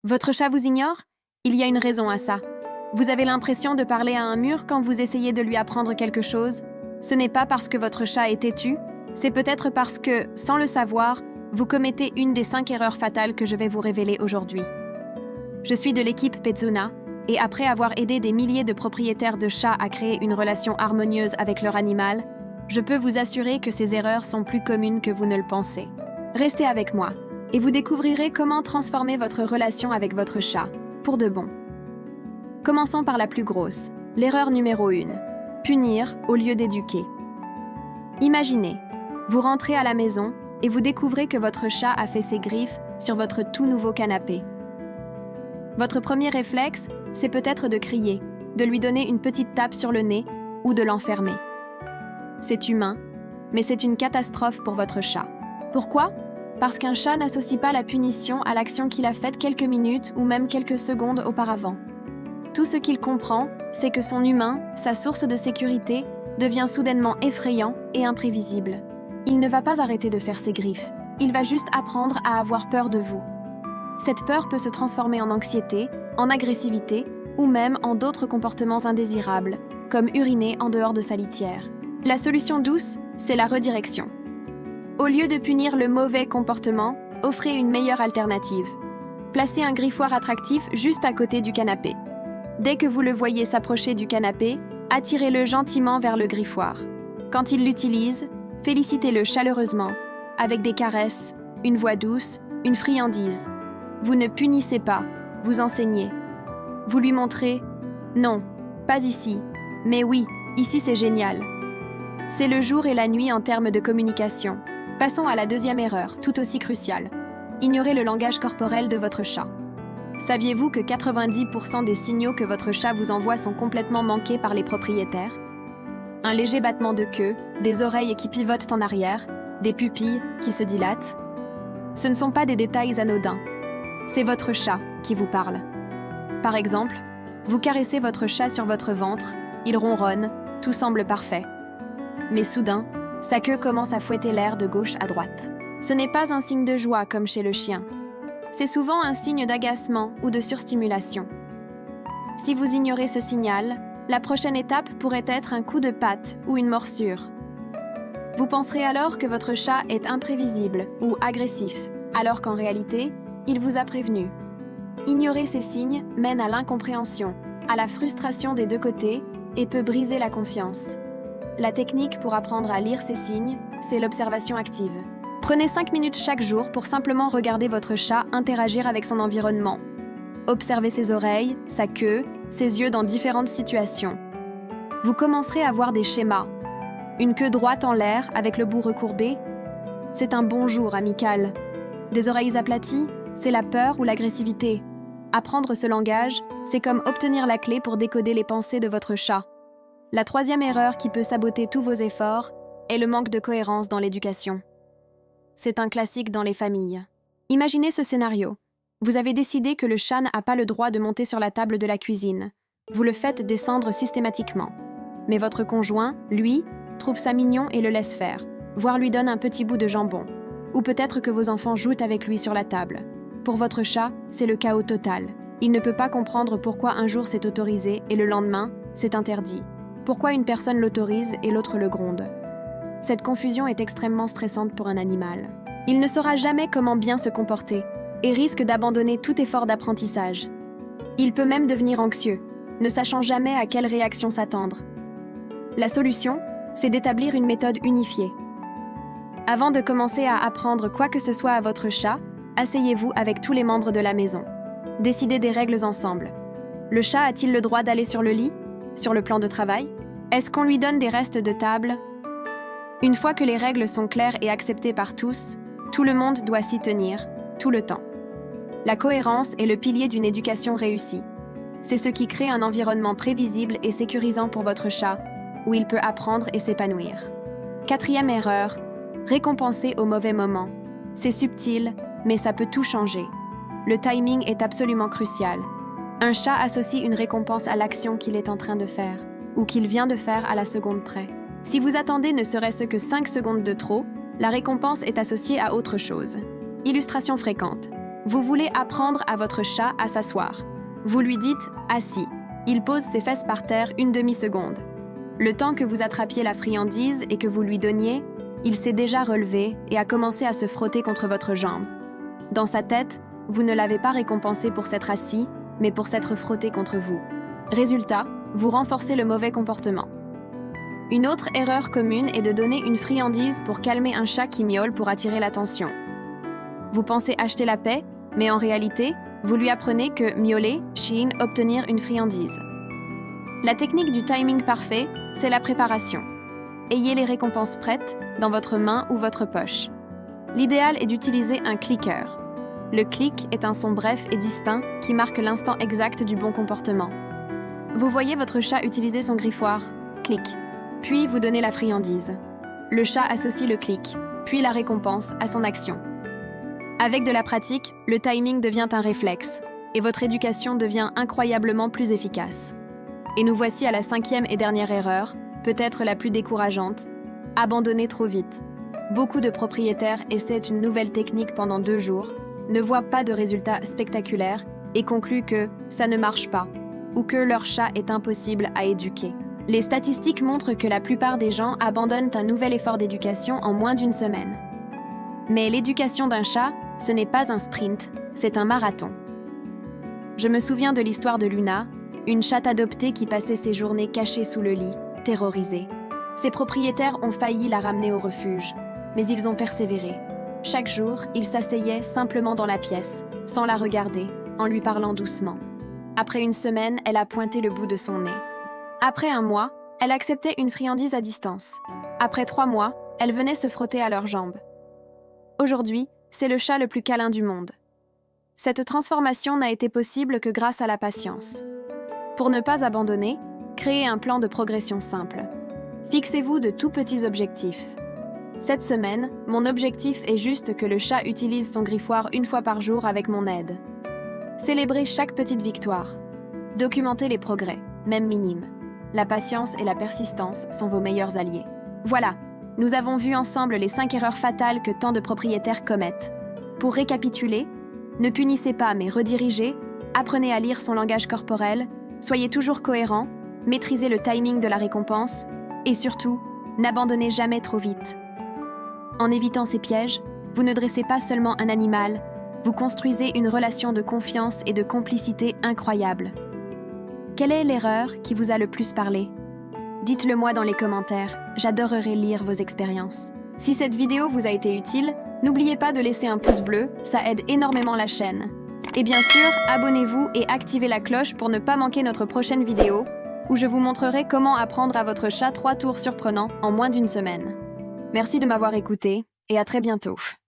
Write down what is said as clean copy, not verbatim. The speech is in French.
Votre chat vous ignore? Il y a une raison à ça. Vous avez l'impression de parler à un mur quand vous essayez de lui apprendre quelque chose. Ce n'est pas parce que votre chat est têtu, c'est peut-être parce que, sans le savoir, vous commettez une des 5 erreurs fatales que je vais vous révéler aujourd'hui. Je suis de l'équipe Petzuna, et après avoir aidé des milliers de propriétaires de chats à créer une relation harmonieuse avec leur animal, je peux vous assurer que ces erreurs sont plus communes que vous ne le pensez. Restez avec moi, et vous découvrirez comment transformer votre relation avec votre chat, pour de bon. Commençons par la plus grosse, l'erreur numéro 1, punir au lieu d'éduquer. Imaginez, vous rentrez à la maison et vous découvrez que votre chat a fait ses griffes sur votre tout nouveau canapé. Votre premier réflexe, c'est peut-être de crier, de lui donner une petite tape sur le nez ou de l'enfermer. C'est humain, mais c'est une catastrophe pour votre chat. Pourquoi ? Parce qu'un chat n'associe pas la punition à l'action qu'il a faite quelques minutes ou même quelques secondes auparavant. Tout ce qu'il comprend, c'est que son humain, sa source de sécurité, devient soudainement effrayant et imprévisible. Il ne va pas arrêter de faire ses griffes, il va juste apprendre à avoir peur de vous. Cette peur peut se transformer en anxiété, en agressivité ou même en d'autres comportements indésirables, comme uriner en dehors de sa litière. La solution douce, c'est la redirection. Au lieu de punir le mauvais comportement, offrez une meilleure alternative. Placez un griffoir attractif juste à côté du canapé. Dès que vous le voyez s'approcher du canapé, attirez-le gentiment vers le griffoir. Quand il l'utilise, félicitez-le chaleureusement, avec des caresses, une voix douce, une friandise. Vous ne punissez pas, vous enseignez. Vous lui montrez « Non, pas ici, mais oui, ici c'est génial ». C'est le jour et la nuit en termes de communication. Passons à la deuxième erreur, tout aussi cruciale. Ignorez le langage corporel de votre chat. Saviez-vous que 90% des signaux que votre chat vous envoie sont complètement manqués par les propriétaires? Un léger battement de queue, des oreilles qui pivotent en arrière, des pupilles qui se dilatent. Ce ne sont pas des détails anodins. C'est votre chat qui vous parle. Par exemple, vous caressez votre chat sur votre ventre, il ronronne, tout semble parfait. Mais soudain, sa queue commence à fouetter l'air de gauche à droite. Ce n'est pas un signe de joie comme chez le chien. C'est souvent un signe d'agacement ou de surstimulation. Si vous ignorez ce signal, la prochaine étape pourrait être un coup de patte ou une morsure. Vous penserez alors que votre chat est imprévisible ou agressif, alors qu'en réalité, il vous a prévenu. Ignorer ces signes mène à l'incompréhension, à la frustration des deux côtés et peut briser la confiance. La technique pour apprendre à lire ces signes, c'est l'observation active. Prenez 5 minutes chaque jour pour simplement regarder votre chat interagir avec son environnement. Observez ses oreilles, sa queue, ses yeux dans différentes situations. Vous commencerez à voir des schémas. Une queue droite en l'air avec le bout recourbé, c'est un bonjour amical. Des oreilles aplaties, c'est la peur ou l'agressivité. Apprendre ce langage, c'est comme obtenir la clé pour décoder les pensées de votre chat. La troisième erreur qui peut saboter tous vos efforts est le manque de cohérence dans l'éducation. C'est un classique dans les familles. Imaginez ce scénario. Vous avez décidé que le chat n'a pas le droit de monter sur la table de la cuisine. Vous le faites descendre systématiquement. Mais votre conjoint, lui, trouve ça mignon et le laisse faire, voire lui donne un petit bout de jambon. Ou peut-être que vos enfants jouent avec lui sur la table. Pour votre chat, c'est le chaos total. Il ne peut pas comprendre pourquoi un jour c'est autorisé et le lendemain, c'est interdit. Pourquoi une personne l'autorise et l'autre le gronde. Cette confusion est extrêmement stressante pour un animal. Il ne saura jamais comment bien se comporter et risque d'abandonner tout effort d'apprentissage. Il peut même devenir anxieux, ne sachant jamais à quelle réaction s'attendre. La solution, c'est d'établir une méthode unifiée. Avant de commencer à apprendre quoi que ce soit à votre chat, asseyez-vous avec tous les membres de la maison. Décidez des règles ensemble. Le chat a-t-il le droit d'aller sur le lit? Sur le plan de travail? Est-ce qu'on lui donne des restes de table? Une fois que les règles sont claires et acceptées par tous, tout le monde doit s'y tenir, tout le temps. La cohérence est le pilier d'une éducation réussie. C'est ce qui crée un environnement prévisible et sécurisant pour votre chat, où il peut apprendre et s'épanouir. Quatrième erreur, récompenser au mauvais moment. C'est subtil, mais ça peut tout changer. Le timing est absolument crucial. Un chat associe une récompense à l'action qu'il est en train de faire, ou qu'il vient de faire à la seconde près. Si vous attendez ne serait-ce que 5 secondes de trop, la récompense est associée à autre chose. Illustration fréquente. Vous voulez apprendre à votre chat à s'asseoir. Vous lui dites « assis ». Il pose ses fesses par terre une demi-seconde. Le temps que vous attrapiez la friandise et que vous lui donniez, il s'est déjà relevé et a commencé à se frotter contre votre jambe. Dans sa tête, vous ne l'avez pas récompensé pour s'être assis, mais pour s'être frotté contre vous. Résultat, vous renforcez le mauvais comportement. Une autre erreur commune est de donner une friandise pour calmer un chat qui miaule pour attirer l'attention. Vous pensez acheter la paix, mais en réalité, vous lui apprenez que miauler, chine, obtenir une friandise. La technique du timing parfait, c'est la préparation. Ayez les récompenses prêtes dans votre main ou votre poche. L'idéal est d'utiliser un clicker. Le clic est un son bref et distinct qui marque l'instant exact du bon comportement. Vous voyez votre chat utiliser son griffoir, clic, puis vous donnez la friandise. Le chat associe le clic, puis la récompense à son action. Avec de la pratique, le timing devient un réflexe et votre éducation devient incroyablement plus efficace. Et nous voici à la 5e et dernière erreur, peut-être la plus décourageante, abandonner trop vite. Beaucoup de propriétaires essaient une nouvelle technique pendant 2 jours, ne voient pas de résultats spectaculaires et concluent que ça ne marche pas ou que leur chat est impossible à éduquer. Les statistiques montrent que la plupart des gens abandonnent un nouvel effort d'éducation en moins d'1 semaine. Mais l'éducation d'un chat, ce n'est pas un sprint, c'est un marathon. Je me souviens de l'histoire de Luna, une chatte adoptée qui passait ses journées cachée sous le lit, terrorisée. Ses propriétaires ont failli la ramener au refuge, mais ils ont persévéré. Chaque jour, ils s'asseyaient simplement dans la pièce, sans la regarder, en lui parlant doucement. Après 1 semaine, elle a pointé le bout de son nez. Après 1 mois, elle acceptait une friandise à distance. Après 3 mois, elle venait se frotter à leurs jambes. Aujourd'hui, c'est le chat le plus câlin du monde. Cette transformation n'a été possible que grâce à la patience. Pour ne pas abandonner, créez un plan de progression simple. Fixez-vous de tout petits objectifs. Cette semaine, mon objectif est juste que le chat utilise son griffoir 1 fois par jour avec mon aide. Célébrez chaque petite victoire. Documentez les progrès, même minimes. La patience et la persistance sont vos meilleurs alliés. Voilà, nous avons vu ensemble les 5 erreurs fatales que tant de propriétaires commettent. Pour récapituler, ne punissez pas mais redirigez, apprenez à lire son langage corporel, soyez toujours cohérent, maîtrisez le timing de la récompense et surtout, n'abandonnez jamais trop vite. En évitant ces pièges, vous ne dressez pas seulement un animal, vous construisez une relation de confiance et de complicité incroyable. Quelle est l'erreur qui vous a le plus parlé? Dites-le moi dans les commentaires, j'adorerais lire vos expériences. Si cette vidéo vous a été utile, n'oubliez pas de laisser un pouce bleu, ça aide énormément la chaîne. Et bien sûr, abonnez-vous et activez la cloche pour ne pas manquer notre prochaine vidéo, où je vous montrerai comment apprendre à votre chat 3 tours surprenants en moins d'1 semaine. Merci de m'avoir écouté et à très bientôt.